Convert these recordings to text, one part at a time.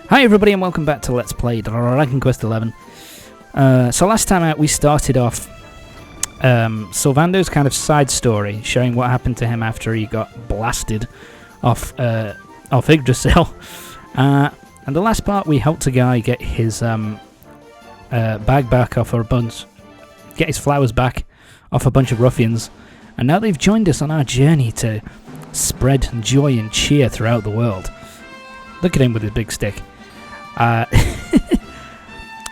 Hi everybody and welcome back to Let's Play Dragon Quest XI. So last time out we started off Sylvando's kind of side story, showing what happened to him after he got blasted off Yggdrasil. And the last part we helped a guy get his bag back off a bunch, get his flowers back off a bunch of ruffians, and now they've joined us on our journey to spread joy and cheer throughout the world. Look at him with his big stick.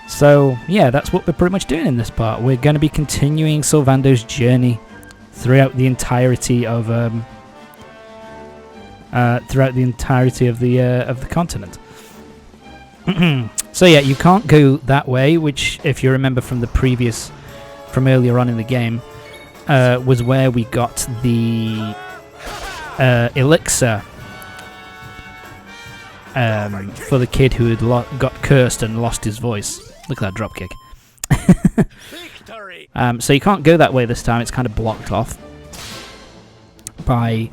So yeah, that's what we're pretty much doing in this part. We're going to be continuing Sylvando's journey throughout the entirety of the continent. So yeah, you can't go that way, which, if you remember from earlier on in the game, was where we got the elixir. For the kid who had got cursed and lost his voice. Look at that dropkick. So you can't go that way this time. It's kind of blocked off by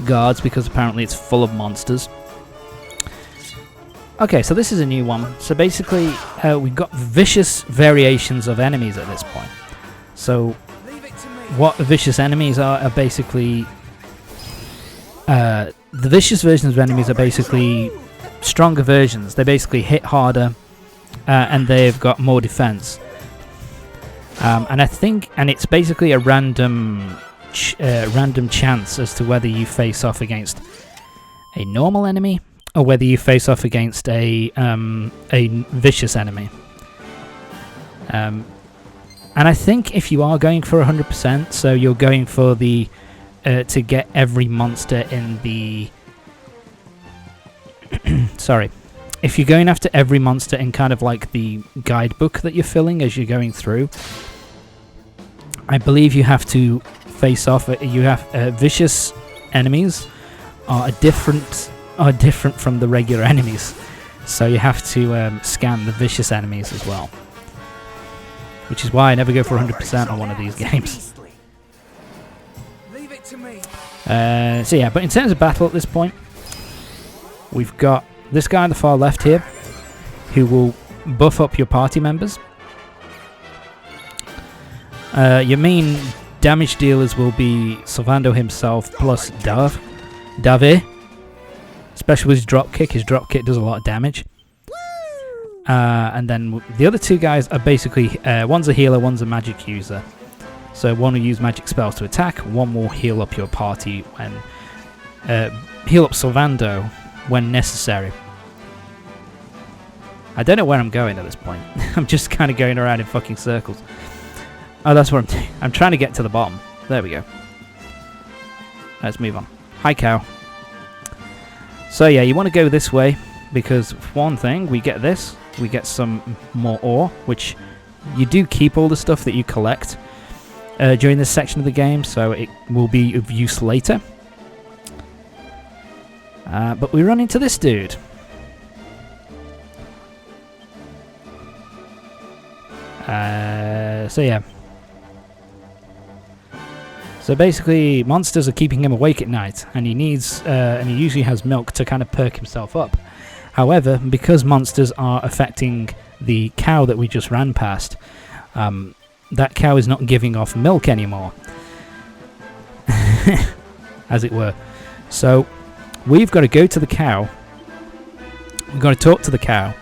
guards because apparently it's full of monsters. Okay, so this is a new one. So basically, we've got vicious variations of enemies at this point. So what vicious enemies are basically... the vicious versions of enemies are basically stronger versions. They basically hit harder, and they've got more defense. And it's basically a random chance as to whether you face off against a normal enemy or whether you face off against a vicious enemy. And I think if you are going for 100%, so you're going for the to get every monster in the... Sorry. If you're going after every monster in kind of like the guidebook that you're filling as you're going through, I believe you have to face off... vicious enemies are different from the regular enemies. So you have to scan the vicious enemies as well. Which is why I never go for 100% on one of these games. So yeah, but in terms of battle at this point, we've got this guy on the far left here, who will buff up your party members. Your main damage dealers will be Sylvando himself plus Dave, especially with his dropkick. His dropkick does a lot of damage. And then the other two guys are basically, one's a healer, one's a magic user. So one will use magic spells to attack, one will heal up your party when... heal up Sylvando when necessary. I don't know where I'm going at this point. I'm just kind of going around in fucking circles. Oh, that's what I'm doing. I'm trying to get to the bottom. There we go. Let's move on. Hi, cow. So yeah, you want to go this way, because for one thing, we get this. We get some more ore, which you do keep all the stuff that you collect during this section of the game, so it will be of use later. But we run into this dude. So yeah. So basically, monsters are keeping him awake at night, and he needs, and he usually has milk to kind of perk himself up. However, because monsters are affecting the cow that we just ran past, that cow is not giving off milk anymore, as it were. So we've got to go to the cow. We've got to talk to the cow.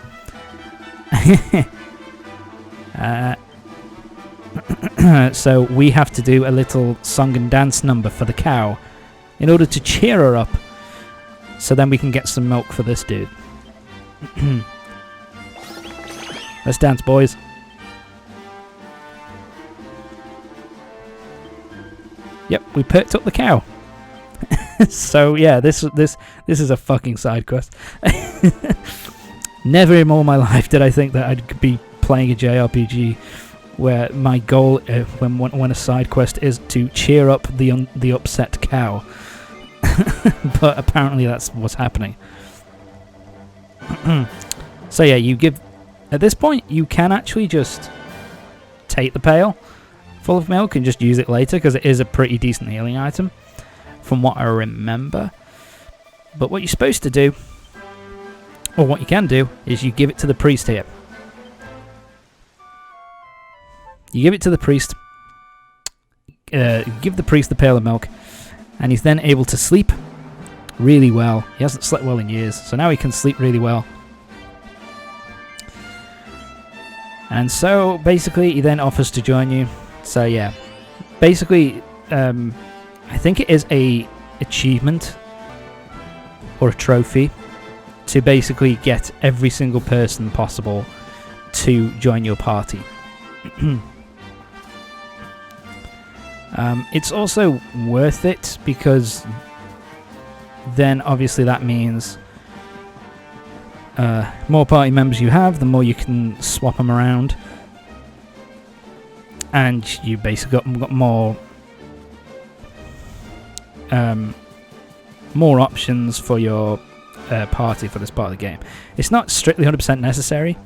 So we have to do a little song and dance number for the cow in order to cheer her up, so then we can get some milk for this dude. Let's dance, boys. Yep, we perked up the cow. So yeah, this is a fucking side quest. Never in all my life did I think that I'd be playing a JRPG where my goal when a side quest is to cheer up the upset cow. But apparently that's what's happening. So yeah, at this point you can actually just take the pail full of milk and just use it later, because it is a pretty decent healing item from what I remember. But what you're supposed to do Or what you can do is you give it to the priest here. You give it to the priest. Give the priest the pail of milk, and he's then able to sleep really well. He hasn't slept well in years, so now he can sleep really well. And so basically he then offers to join you. So yeah, basically I think it is a achievement or a trophy to basically get every single person possible to join your party. It's also worth it because then obviously that means more party members you have, the more you can swap them around, and you basically got more more options for your party for this part of the game. It's not strictly 100% necessary.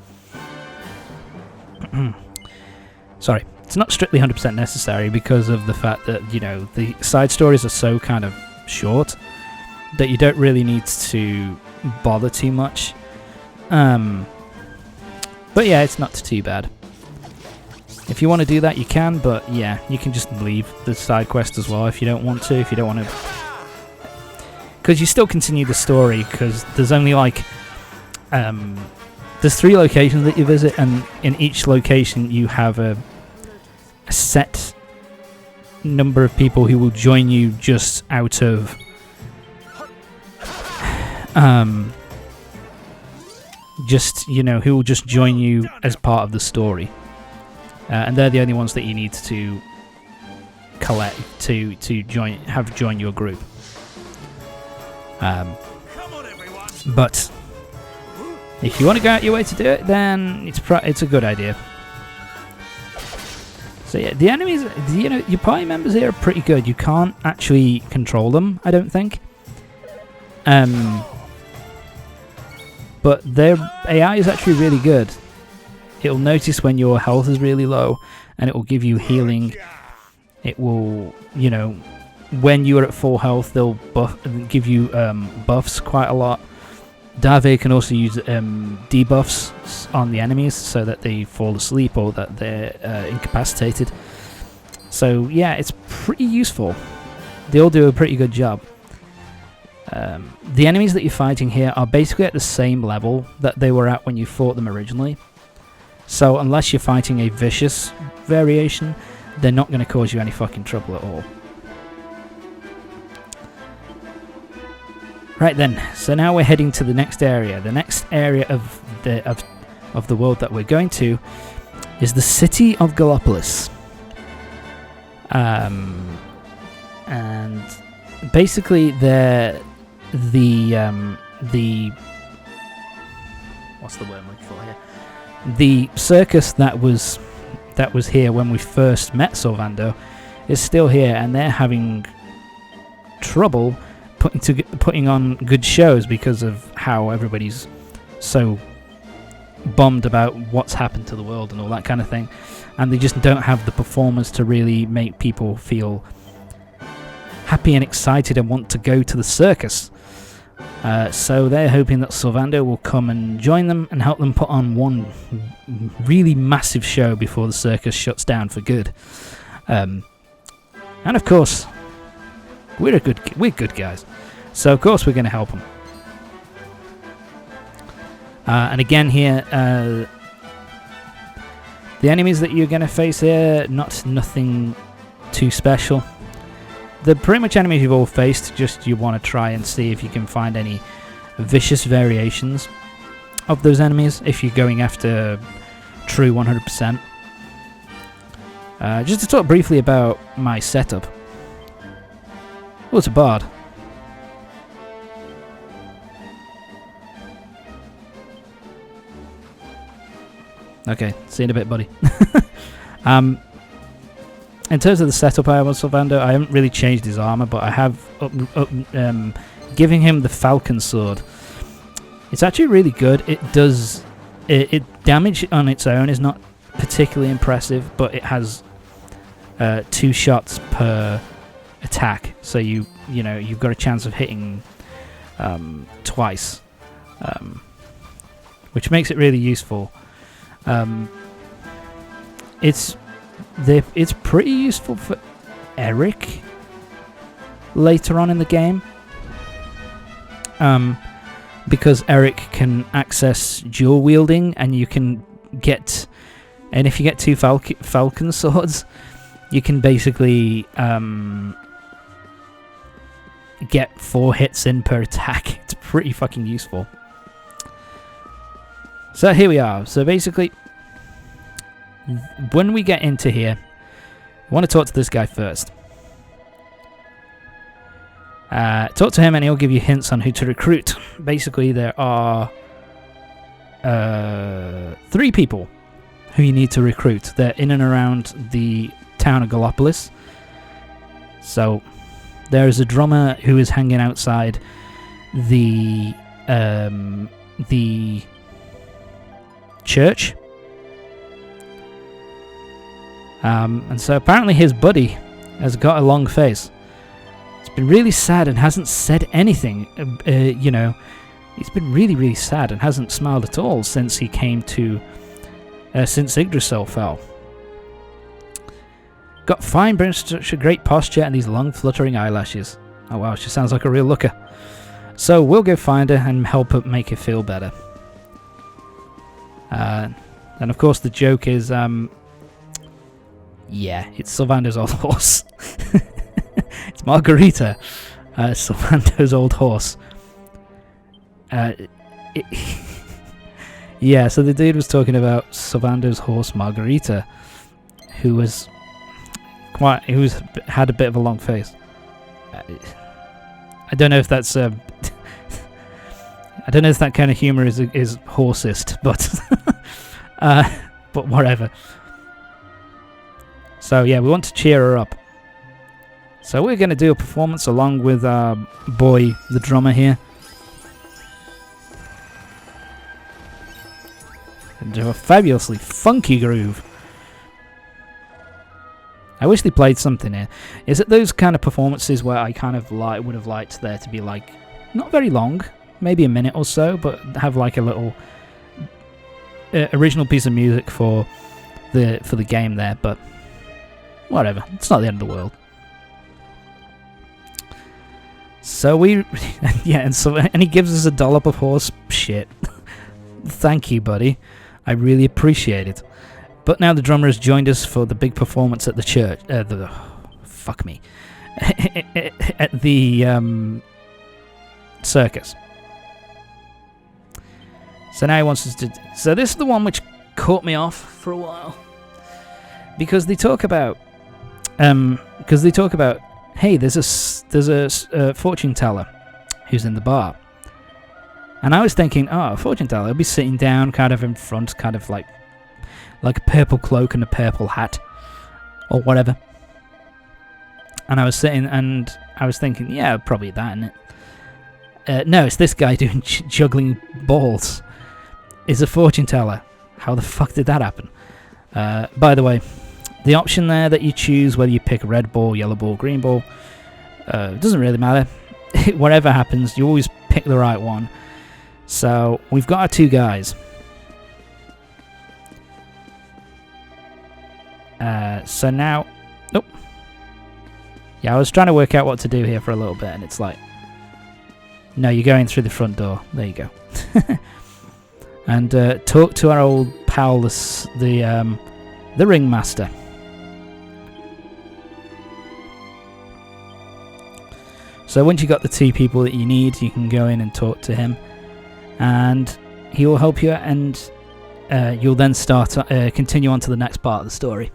Sorry, it's not strictly 100% necessary because of the fact that, you know, the side stories are so kind of short that you don't really need to bother too much. But yeah, it's not too bad. If you want to do that, you can, but yeah, you can just leave the side quest as well if you don't want to. If you don't want to, because you still continue the story. Because there's only like there's 3 locations that you visit, and in each location you have a set number of people who will join you just out of just, you know, who will just join you as part of the story, and they're the only ones that you need to collect to join your group. But if you want to go out your way to do it, then it's a good idea. So yeah, the enemies, you know, your party members here are pretty good. You can't actually control them, I don't think. But their AI is actually really good. It'll notice when your health is really low, and it will give you healing. It will, you know, when you are at full health, they'll give you buffs quite a lot. Dave can also use debuffs on the enemies so that they fall asleep or that they're incapacitated. So yeah, it's pretty useful. They all do a pretty good job. The enemies that you're fighting here are basically at the same level that they were at when you fought them originally. So unless you're fighting a vicious variation, they're not going to cause you any fucking trouble at all. Right then, so now we're heading to the next area. The next area of the world that we're going to is the city of Gallipolis. And basically the what's the word I'm looking for here? The circus that was here when we first met Sylvando is still here, and they're having trouble putting on good shows because of how everybody's so bummed about what's happened to the world and all that kind of thing, and they just don't have the performers to really make people feel happy and excited and want to go to the circus. So they're hoping that Sylvando will come and join them and help them put on one really massive show before the circus shuts down for good. And of course, we're good guys, so of course we're going to help them. And again here, the enemies that you're going to face here, nothing too special. They're pretty much enemies you've all faced. Just you want to try and see if you can find any vicious variations of those enemies if you're going after true 100%. Just to talk briefly about my setup. Oh, it's a bard. Okay, see you in a bit, buddy. In terms of the setup I have on Sylvando, I haven't really changed his armor, but I have giving him the Falcon Sword. It's actually really good. It does... It damage on its own is not particularly impressive, but it has 2 shots per attack, so you've got a chance of hitting twice. which makes it really useful. It's pretty useful for Eric later on in the game, because Eric can access dual wielding, and you can get, and if you get 2 falcon swords, you can basically get 4 hits in per attack. It's pretty fucking useful. So here we are. So basically, when we get into here, I want to talk to this guy first. Talk to him and he'll give you hints on who to recruit. Basically, there are 3 people who you need to recruit. They're in and around the town of Gallipolis. So there is a drummer who is hanging outside the church. And so apparently his buddy has got a long face. He's been really sad and hasn't said anything. You know, he's been really, really sad and hasn't smiled at all since he came to, since Yggdrasil fell. Got fine brain structure, great posture, and these long fluttering eyelashes. Oh wow, she sounds like a real looker. So we'll go find her and help her make her feel better. And of course the joke is, yeah, it's Sylvando's old horse. It's Margarita, Sylvando's old horse. Yeah, so the dude was talking about Sylvando's horse Margarita, who had a bit of a long face. I don't know if that's I don't know if that kind of humor is horsist, but but whatever. So yeah, we want to cheer her up. So we're going to do a performance along with our boy, the drummer here. And do a fabulously funky groove. I wish they played something here. Is it those kind of performances where I kind of would have liked there to be like, not very long, maybe a minute or so, but have like a little original piece of music for the game there, but whatever, it's not the end of the world. So yeah, and he gives us a dollop of horse shit. Thank you, buddy. I really appreciate it. But now the drummer has joined us for the big performance at the church. Fuck me. At the circus. So now he wants us to. So this is the one which caught me off for a while, because they talk about. Hey, there's a fortune teller who's in the bar, and I was thinking, oh, a fortune teller will be sitting down, kind of in front, kind of like a purple cloak and a purple hat, or whatever. And I was sitting and I was thinking, yeah, probably that, isn't it? No, it's this guy doing juggling balls. Is a fortune teller. How the fuck did that happen? By the way, the option there that you choose, whether you pick red ball, yellow ball, green ball, doesn't really matter. Whatever happens, you always pick the right one. So we've got our 2 guys. So now, nope. Yeah, I was trying to work out what to do here for a little bit, and it's like, no, you're going through the front door. There you go. And talk to our old pal, the ringmaster. So once you got the 2 people that you need, you can go in and talk to him, and he will help you, and you'll then continue on to the next part of the story.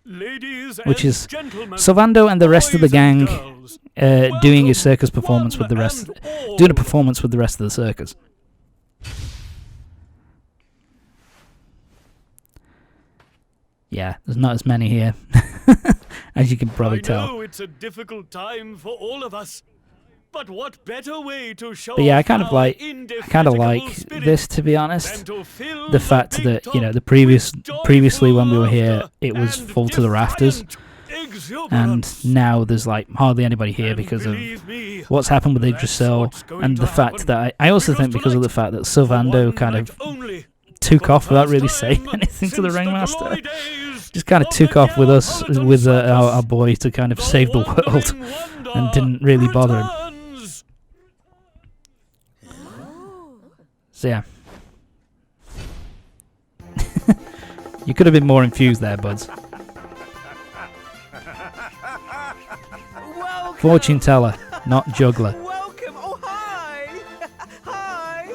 Ladies which and is gentlemen, Sylvando and the rest of the boys and gang girls, doing a welcome circus performance with the one rest, and all. doing a performance with the rest of the circus. Yeah, there's not as many here, as you can probably I tell. know it's a difficult time for all of us, but what better way to show But yeah, I off kind of our like indefatigable spirit this, to be than honest. to fill The fact big that, you know, top previously with when we were here, joyful it was and full to the rafters. defiant and now there's like hardly anybody here because of what's happened with Yggdrasil, and the fact that I also think because of the fact that Sylvando kind of took off without really saying anything to the ringmaster. Just kind of took off with us, with our boy, to kind of save the world, and didn't really bother him. So yeah. You could have been more infused there, buds. Fortune teller, not juggler. Welcome. Oh, hi. Hi.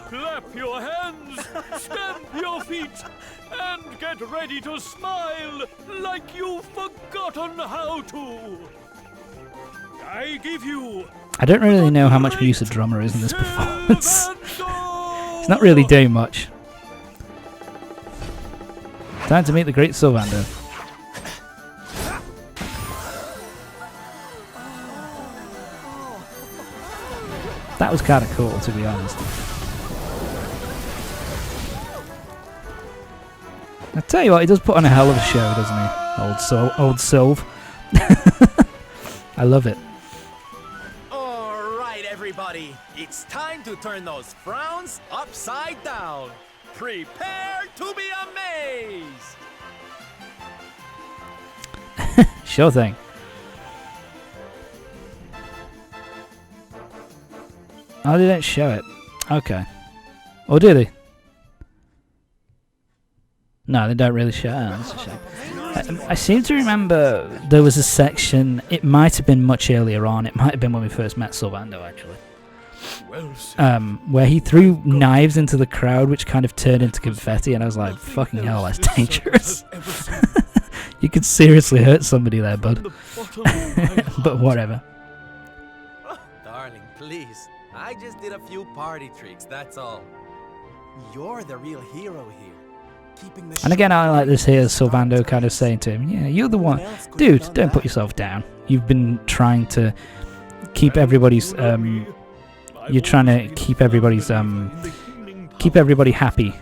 Clap your hands, stamp your feet, and get ready to smile like you've forgotten how to. I give you. I don't really know how much use a drummer is in this performance. It's not really doing much. Time to meet the great Sylvando. That was kind of cool, to be honest. I tell you what, he does put on a hell of a show, doesn't he? Old Sylv. I love it. All right, everybody. It's time to turn those frowns upside down. Prepare to be amazed. Sure thing. Oh, they don't show it. Okay. Or do they? No, they don't really show it. That's a shame. I seem to remember there was a section, it might have been much earlier on, it might have been when we first met Sylvando actually, where he threw knives into the crowd which kind of turned into confetti, and I was like, fucking hell, that's dangerous. You could seriously hurt somebody there, bud. But whatever. Oh, darling, please. I just did a few party tricks, that's all. You're the real hero here. And again, I like this here, Sylvando kind of saying to him, yeah, you're the one. Dude, don't put yourself down. You've been trying to keep everybody's, you're trying to keep everybody's, keep everybody happy,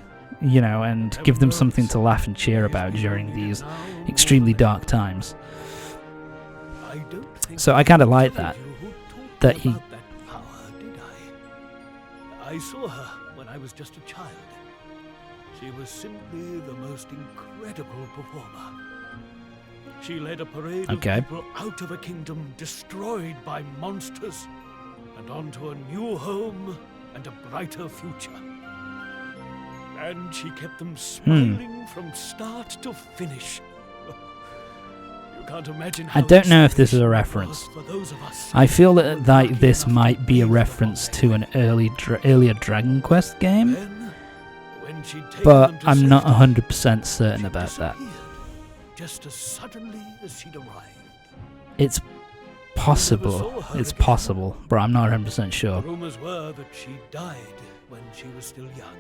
you know, and give them something to laugh and cheer about during these extremely dark times. So I kind of like that he... I saw her when I was just a child. She was simply the most incredible performer. She led a parade of people out of a kingdom destroyed by monsters and onto a new home and a brighter future. And she kept them smiling from start to finish. You can't imagine how I don't know if this is a reference. I feel that this might be a reference to an earlier Dragon Quest game. But I'm not 100% certain about that. Just as suddenly as she'd arrived. It's possible. It's possible, but I'm not 100% sure. Rumors were that she died when she was still young.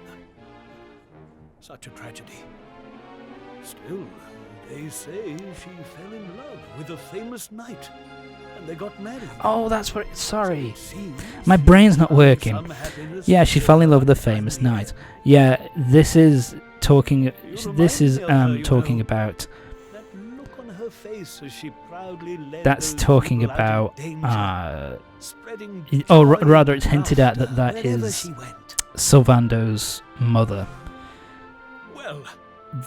Such a tragedy. Still, they say she fell in love with a famous knight, and they got married. Oh, that's what. Sorry, my brain's not working. Yeah, she fell in love with a famous knight. Yeah, this is talking. This is talking about. That's talking about. Rather, it's hinted at that is Sylvando's mother.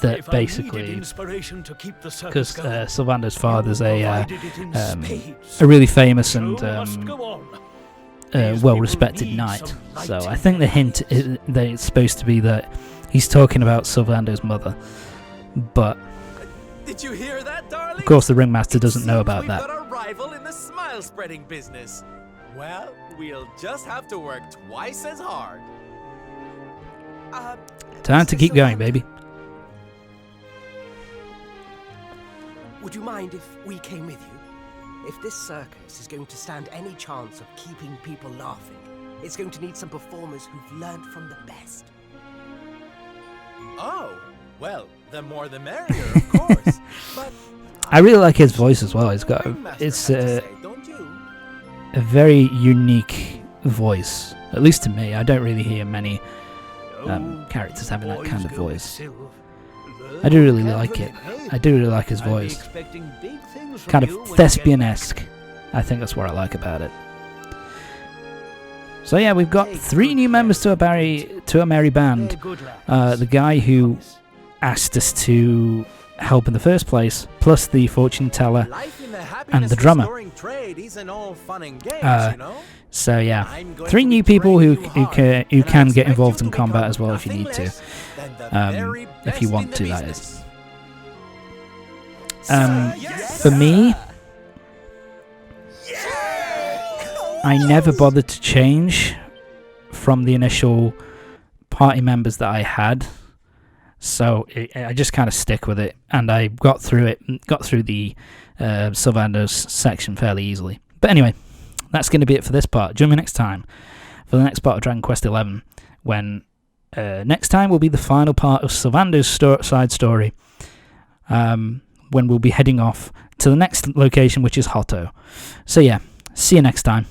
That basically, because Sylvando's father's a really famous and well-respected knight, so I think the hint is that it's supposed to be that he's talking about Sylvando's mother, but did you hear that, darling? Of course, the ringmaster doesn't know about that. We've got a rival in the smile-spreading business. Well, we'll just have to work twice as hard. Time to keep going, baby. Would you mind if we came with you? If this circus is going to stand any chance of keeping people laughing, it's going to need some performers who've learned from the best. Oh, well, the more the merrier, of course. But I really like his voice as well. It's a very unique voice, at least to me. I don't really hear many characters having that kind of voice. I do really like it. I do really like his voice. Kind of thespian-esque. I think that's what I like about it. So yeah, we've got 3 new members to a merry band. The guy who asked us to help in the first place, plus the fortune teller and the drummer. So yeah, 3 new people who can get involved in combat as well if you need to, if you want to, that is. For me, I never bothered to change from the initial party members that I had, so I just kind of stick with it, and I got through the Sylvando's section fairly easily. But anyway, that's going to be it for this part. Join me next time for the next part of Dragon Quest XI, when next time will be the final part of Sylvando's side story, when we'll be heading off to the next location, which is Hotto. So yeah, see you next time.